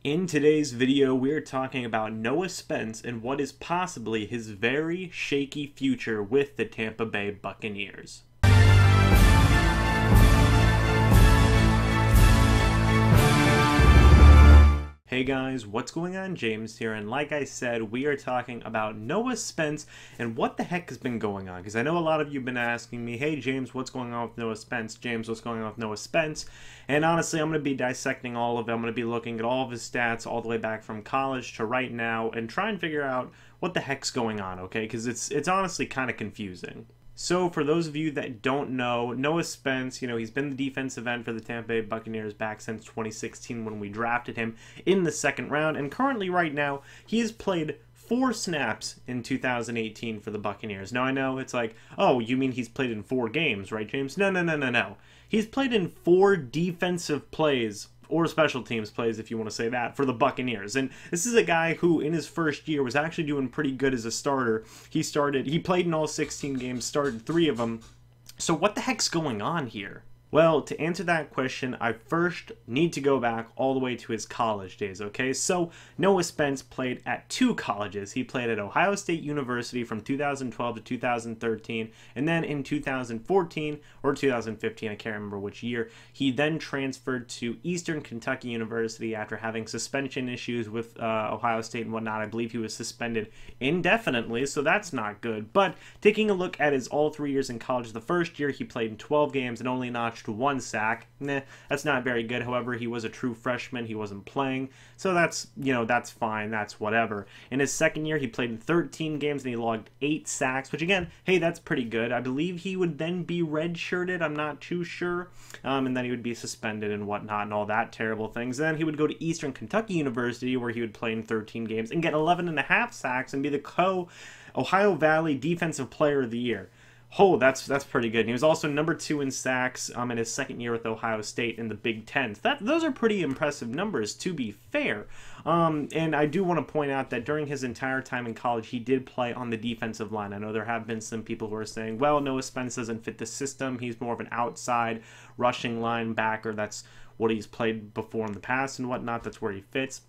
In today's video, we're talking about Noah Spence and what is possibly his very shaky future with the Tampa Bay Buccaneers. Hey guys, what's going on? James here, and like I said, we are talking about Noah Spence and what the heck has been going on, because I know a lot of you have been asking me, hey James, what's going on with Noah Spence? James, what's going on with Noah Spence? And honestly, I'm going to be dissecting all of it. I'm going to be looking at all of his stats all the way back from college to right now and try and figure out what the heck's going on, okay? Because it's honestly kind of confusing. So for those of you that don't know, Noah Spence, he's been the defensive end for the Tampa Bay Buccaneers back since 2016 when we drafted him in the second round. And currently right now, he has played 4 snaps in 2018 for the Buccaneers. Now I know it's like, oh, you mean he's played in 4 games, right, James? No. He's played in 4 defensive plays, or special teams plays if you want to say that, for the Buccaneers. And this is a guy who in his first year was actually doing pretty good as a starter. He played in all 16 games, started 3 of them. So what the heck's going on here? Well, to answer that question, I first need to go back all the way to his college days, okay? So, Noah Spence played at 2 colleges. He played at Ohio State University from 2012 to 2013, and then in 2014, or 2015, I can't remember which year, he then transferred to Eastern Kentucky University after having suspension issues with Ohio State and whatnot. I believe he was suspended indefinitely, so that's not good. But taking a look at his all 3 years in college, the first year he played in 12 games and only notched 1 sack. That's not very good. However, he was a true freshman. He wasn't playing. So that's fine. That's whatever. In his second year, he played in 13 games and he logged 8 sacks, which again, hey, that's pretty good. I believe he would then be redshirted. I'm not too sure. And then he would be suspended and whatnot and all that terrible things. Then he would go to Eastern Kentucky University where he would play in 13 games and get 11.5 sacks and be the Ohio Valley Defensive Player of the Year. Oh, that's pretty good. And he was also number 2 in sacks in his second year with Ohio State in the Big Ten. Those are pretty impressive numbers, to be fair. And I do want to point out that during his entire time in college, he did play on the defensive line. I know there have been some people who are saying, well, Noah Spence doesn't fit the system. He's more of an outside rushing linebacker. That's what he's played before in the past and whatnot. That's where he fits.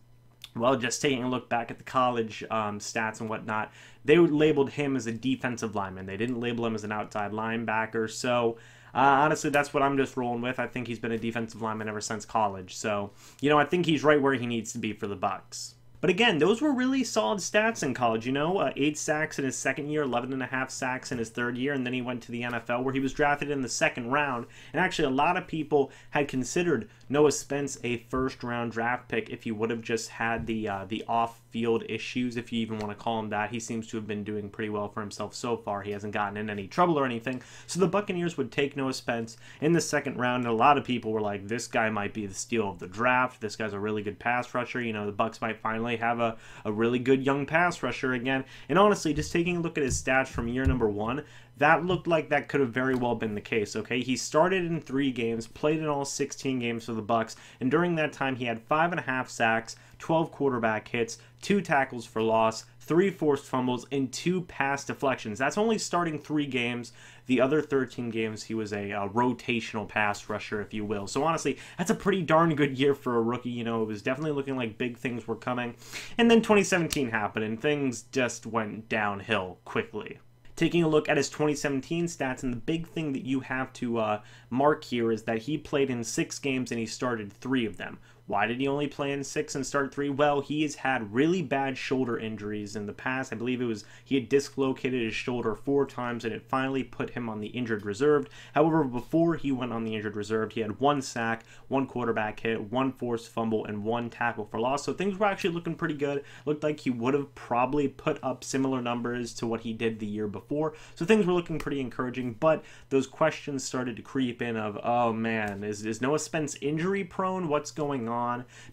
Well, just taking a look back at the college stats and whatnot, they labeled him as a defensive lineman. They didn't label him as an outside linebacker. So, honestly, that's what I'm just rolling with. I think he's been a defensive lineman ever since college. So, I think he's right where he needs to be for the Bucs. But again, those were really solid stats in college, 8 sacks in his second year, 11.5 sacks in his third year, and then he went to the NFL where he was drafted in the second round. And actually, a lot of people had considered Noah Spence a first-round draft pick if he would have just had the off-field issues, if you even want to call him that. He seems to have been doing pretty well for himself so far. He hasn't gotten in any trouble or anything. So the Buccaneers would take Noah Spence in the second round, and a lot of people were like, this guy might be the steal of the draft. This guy's a really good pass rusher. The Bucs might finally have a really good young pass rusher again. And honestly, just taking a look at his stats from year number 1, that looked like that could have very well been the case, okay? He started in 3 games, played in all 16 games for the Bucs, and during that time he had 5.5 sacks, 12 quarterback hits, 2 tackles for loss, 3 forced fumbles, and 2 pass deflections. That's only starting 3 games. The other 13 games, he was a rotational pass rusher, if you will. So honestly, that's a pretty darn good year for a rookie. It was definitely looking like big things were coming. And then 2017 happened, and things just went downhill quickly. Taking a look at his 2017 stats, and the big thing that you have to mark here is that he played in 6 games and he started 3 of them. Why did he only play in 6 and start 3? Well, he has had really bad shoulder injuries in the past. I believe he had dislocated his shoulder 4 times, and it finally put him on the injured reserve. However, before he went on the injured reserve, he had 1 sack, 1 quarterback hit, 1 forced fumble, and 1 tackle for loss. So things were actually looking pretty good. Looked like he would have probably put up similar numbers to what he did the year before. So things were looking pretty encouraging, but those questions started to creep in of, oh man, is Noah Spence injury prone? What's going on?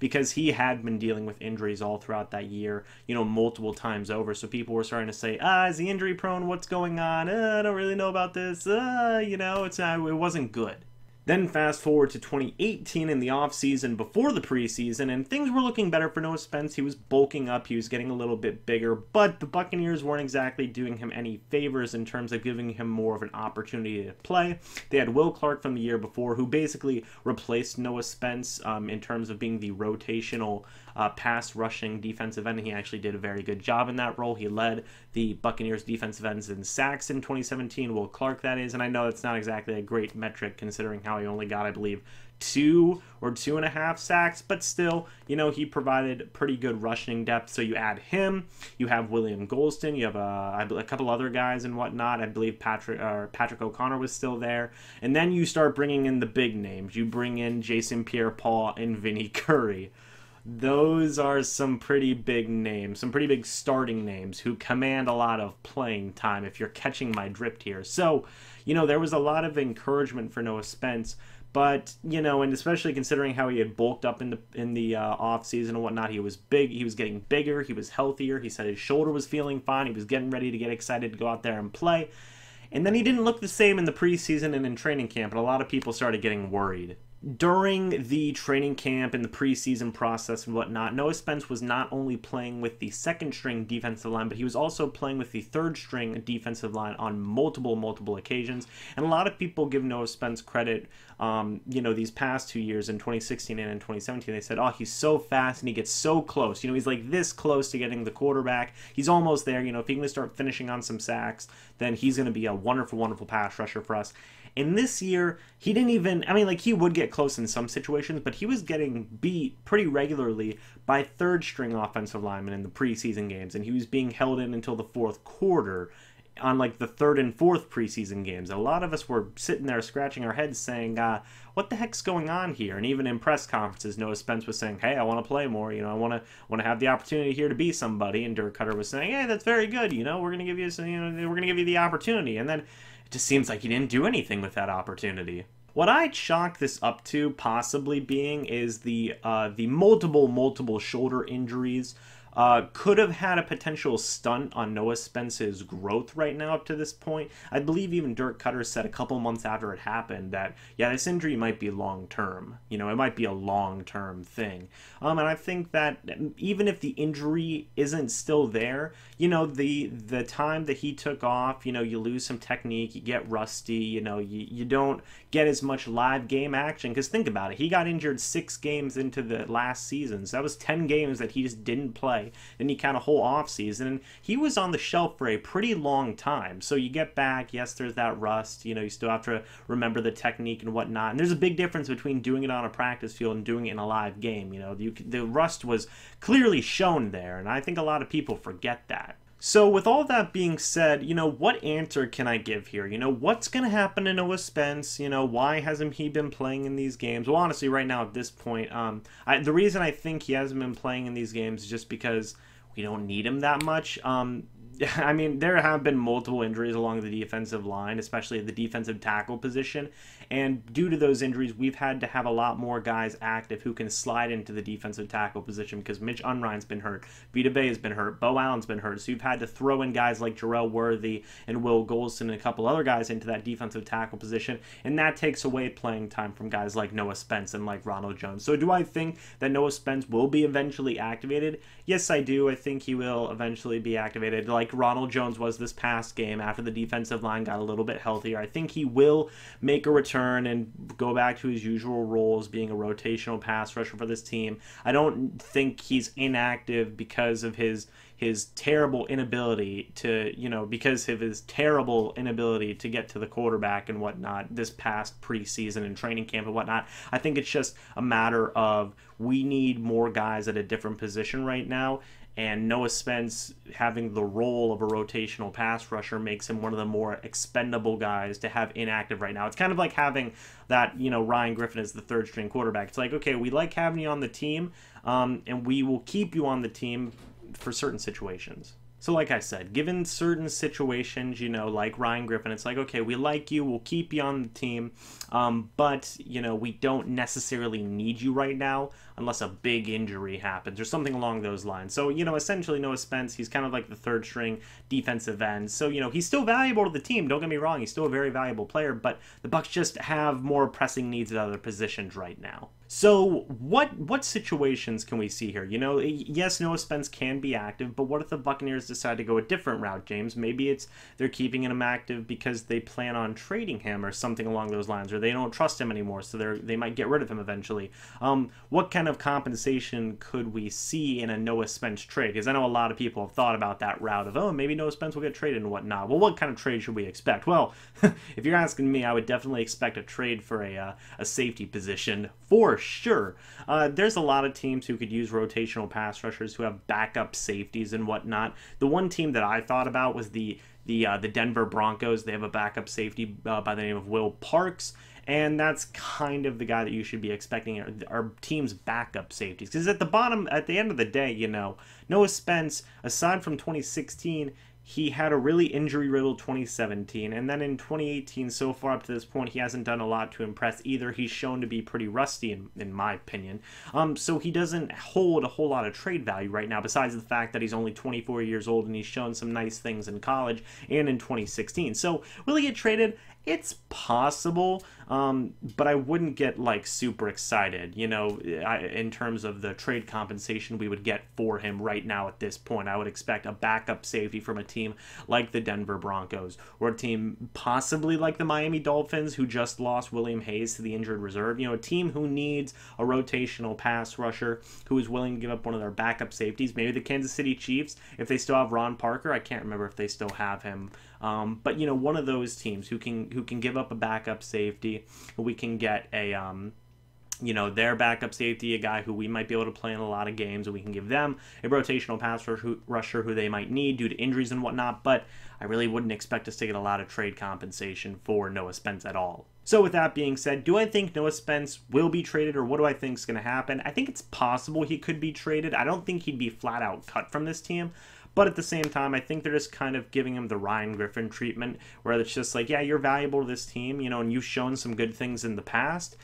Because he had been dealing with injuries all throughout that year, multiple times over. So people were starting to say, is he injury prone? What's going on? I don't really know about this. It wasn't good. Then fast forward to 2018 in the offseason before the preseason, and things were looking better for Noah Spence. He was bulking up, he was getting a little bit bigger, but the Buccaneers weren't exactly doing him any favors in terms of giving him more of an opportunity to play. They had Will Clark from the year before, who basically replaced Noah Spence in terms of being the rotational pass rushing defensive end. He actually did a very good job in that role. He led the Buccaneers defensive ends in sacks in 2017. Will Clark, that is, and I know that's not exactly a great metric considering how he only got, I believe, 2 or 2.5 sacks, but still, he provided pretty good rushing depth. So you add him, you have William Golston, you have a couple other guys and whatnot. I believe Patrick O'Connor was still there, and then you start bringing in the big names. You bring in Jason Pierre-Paul and Vinny Curry. Those are some pretty big names, some pretty big starting names who command a lot of playing time, if you're catching my drift here. So, there was a lot of encouragement for Noah Spence. But, and especially considering how he had bulked up in the offseason and whatnot, he was big, he was getting bigger, he was healthier, he said his shoulder was feeling fine, he was getting ready to get excited to go out there and play. And then he didn't look the same in the preseason and in training camp, and a lot of people started getting worried. During the training camp and the preseason process and whatnot, Noah Spence was not only playing with the second-string defensive line, but he was also playing with the third-string defensive line on multiple occasions. And a lot of people give Noah Spence credit, these past 2 years, in 2016 and in 2017. They said, oh, he's so fast and he gets so close. He's like this close to getting the quarterback. He's almost there. If he can start finishing on some sacks, then he's going to be a wonderful pass rusher for us. And this year, he didn't even, he would get close in some situations, but he was getting beat pretty regularly by third-string offensive linemen in the preseason games, and he was being held in until the fourth quarter on, the third and fourth preseason games. A lot of us were sitting there scratching our heads saying, what the heck's going on here? And even in press conferences, Noah Spence was saying, hey, I want to play more, I want to have the opportunity here to be somebody, and Dirk Cutter was saying, hey, that's very good, we're going to give you some, we're going to give you the opportunity. And then it just seems like he didn't do anything with that opportunity. What I'd chalk this up to possibly being is the multiple shoulder injuries. Could have had a potential stunt on Noah Spence's growth right now up to this point. I believe even Dirk Cutter said a couple months after it happened that, yeah, this injury might be long-term. It might be a long-term thing. And I think that even if the injury isn't still there, the time that he took off, you lose some technique, you get rusty, you don't get as much live game action. Because think about it, he got injured 6 games into the last season. So that was 10 games that he just didn't play. Then you count a whole offseason, and he was on the shelf for a pretty long time. So you get back, yes, there's that rust, you still have to remember the technique and whatnot. And there's a big difference between doing it on a practice field and doing it in a live game. The rust was clearly shown there, and I think a lot of people forget that. So with all that being said, what answer can I give here? What's going to happen to Noah Spence? Why hasn't he been playing in these games? Well, honestly, right now at this point, the reason I think he hasn't been playing in these games is just because we don't need him that much. There have been multiple injuries along the defensive line, especially at the defensive tackle position. And due to those injuries, we've had to have a lot more guys active who can slide into the defensive tackle position because Mitch Unrein's been hurt, Vita Bay has been hurt, Bo Allen's been hurt. So you've had to throw in guys like Jarrell Worthy and Will Golston and a couple other guys into that defensive tackle position. And that takes away playing time from guys like Noah Spence and like Ronald Jones. So do I think that Noah Spence will be eventually activated? Yes, I do. I think he will eventually be activated, like Ronald Jones was this past game after the defensive line got a little bit healthier. I think he will make a return and go back to his usual roles, being a rotational pass rusher for this team. I don't think he's inactive because of his terrible inability to, get to the quarterback and whatnot this past preseason and training camp and whatnot. I think it's just a matter of we need more guys at a different position right now. And Noah Spence having the role of a rotational pass rusher makes him one of the more expendable guys to have inactive right now. It's kind of like having that, Ryan Griffin as the third string quarterback. It's like, okay, we like having you on the team, and we will keep you on the team for certain situations. So like I said, given certain situations, like Ryan Griffin, it's like, okay, we like you, we'll keep you on the team, but, we don't necessarily need you right now unless a big injury happens or something along those lines. So, essentially Noah Spence, he's kind of like the third string defensive end. So, he's still valuable to the team, don't get me wrong, he's still a very valuable player, but the Bucs just have more pressing needs at other positions right now. So what situations can we see here? You know, yes, Noah Spence can be active, but what if the Buccaneers decide to go a different route, James? Maybe it's they're keeping him active because they plan on trading him or something along those lines, or they don't trust him anymore, so they might get rid of him eventually. What kind of compensation could we see in a Noah Spence trade? Because I know a lot of people have thought about that route of, oh, maybe Noah Spence will get traded and whatnot. Well, what kind of trade should we expect? Well, if you're asking me, I would definitely expect a trade for a safety position for sure. There's a lot of teams who could use rotational pass rushers who have backup safeties and whatnot. The one team that I thought about was the Denver Broncos. They have a backup safety by the name of Will Parks, and that's kind of the guy that you should be expecting our team's backup safeties. Because at the end of the day, you know, Noah Spence, aside from 2016, he had a really injury-riddled 2017, and then in 2018, so far up to this point, he hasn't done a lot to impress either. He's shown to be pretty rusty, in my opinion. So he doesn't hold a whole lot of trade value right now, besides the fact that he's only 24 years old and he's shown some nice things in college and in 2016. So will he get traded? It's possible, but I wouldn't get like super excited, you know, in terms of the trade compensation we would get for him right now at this point. I would expect a backup safety from a team like the Denver Broncos, or a team possibly like the Miami Dolphins, who just lost William Hayes to the injured reserve. You know, a team who needs a rotational pass rusher who is willing to give up one of their backup safeties. Maybe the Kansas City Chiefs, if they still have Ron Parker. I can't remember if they still have him. But you know, one of those teams who can give up a backup safety, we can get a you know, their backup safety, a guy who we might be able to play in a lot of games, and we can give them a rotational pass rusher who they might need due to injuries and whatnot. But I really wouldn't expect us to get a lot of trade compensation for Noah Spence at all. So with that being said, do I think Noah Spence will be traded, or what do I think is going to happen? I think it's possible he could be traded. I don't think he'd be flat out cut from this team. But at the same time, I think they're just kind of giving him the Ryan Griffin treatment, where it's just like, yeah, you're valuable to this team, you know, and you've shown some good things in the past,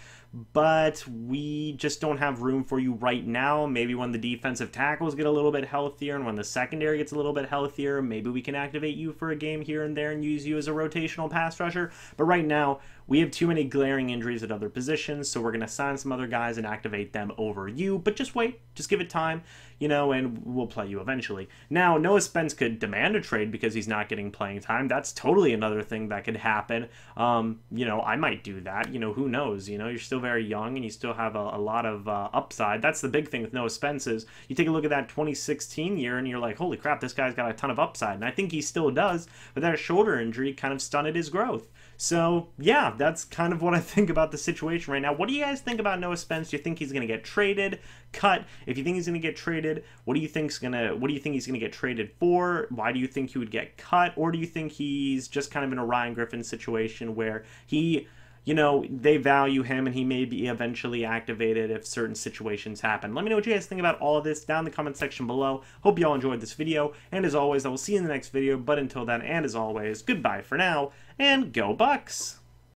but we just don't have room for you right now. Maybe when the defensive tackles get a little bit healthier and when the secondary gets a little bit healthier, maybe we can activate you for a game here and there and use you as a rotational pass rusher. But right now, we have too many glaring injuries at other positions, so we're going to sign some other guys and activate them over you. But just wait, just give it time, you know, and we'll play you eventually. Now, Noah Spence could demand a trade because he's not getting playing time. That's totally another thing that could happen. You know, I might do that. You know, who knows? You know, you're still very young and you still have a lot of upside. That's the big thing with Noah Spence is you take a look at that 2016 year and you're like, holy crap, this guy's got a ton of upside. And I think he still does, but that shoulder injury kind of stunted his growth. So, yeah, that's kind of what I think about the situation right now. What do you guys think about Noah Spence? Do you think he's going to get traded, cut? If you think he's going to get traded, what do you think he's going to get traded for? Why do you think he would get cut? Or do you think he's just kind of in a Ryan Griffin situation where he, you know, they value him and he may be eventually activated if certain situations happen? Let me know what you guys think about all of this down in the comment section below. Hope you all enjoyed this video, and as always, I will see you in the next video, but until then, and as always, goodbye for now, and go Bucs!